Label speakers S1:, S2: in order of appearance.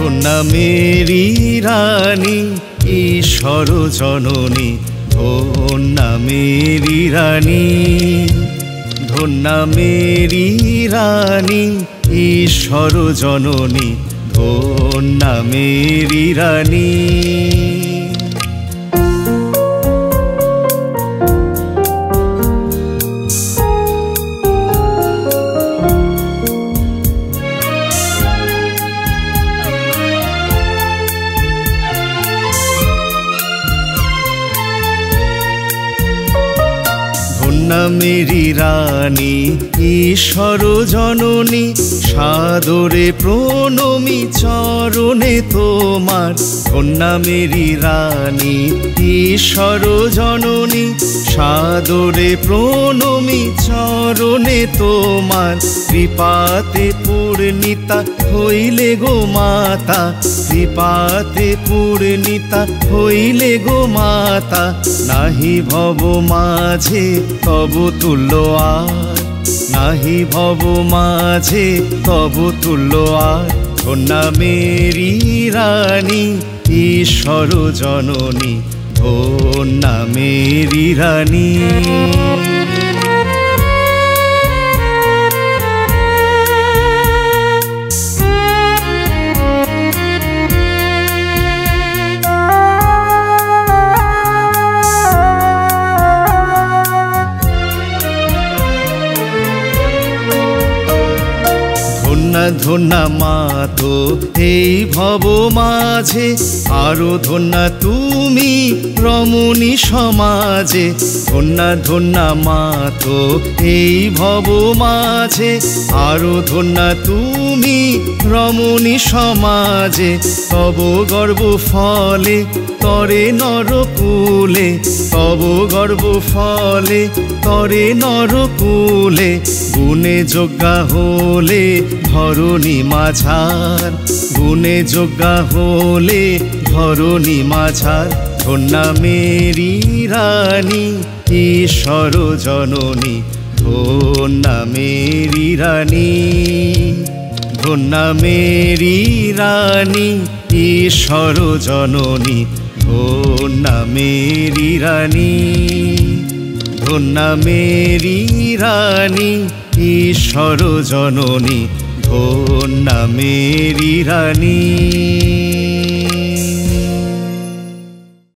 S1: Dhanya Mary রানী ঈশ্বর জননী, Dhanya Mary রানী, Dhanya Mary রানী ঈশ্বর জননী, ধন্যা মেরি রানী। ধন্যা মেরি রানী ঈশ্বর জননী, সাদরে প্রণমি চরণে তোমার। ধন্যা মেরি রানী ঈশ্বর জননী, সাদরে প্রণমি চরণে তোমার। কৃপাতে পূর্ণিতা হইলে গো মাতা, কৃপাতে পূর্ণিতা হইলে গো মাতা। নাহি ভব মাঝে তব তুল্য আর, নাহি ভব মাঝে তব তুল্য আর। ধন্যা মেরি রানী ঈশ্বর জননী, ধন্যা মেরি রানী। ধন্যা ধন্যা মাতো এই ভব মাঝে, আরো ধন্যা তুমি রমণী সমাজে। ধন্যা ধন্যা মাতো এই ভব মাঝে, আরো ধন্যা তুমি রমণী সমাজে। তব গর্ভ ফলে তরে নরকুলে, তব গর্ভ ফলে তরে নরকুলে। গুণে যজ্ঞা হলে ধরণী মাঝার, গুণে যজ্ঞা হলে ধরণী মাঝার। ধন্যা মেরি রানী ঈশ্বর জননী, ধন্যা মেরি রানী, ধন্যা মেরি রানী ঈশ্বর জননী, ধন্যা মেরি রানী, ধন্যা মেরি রানী ঈশ্বর জননী, ধন্যা মেরি রানী।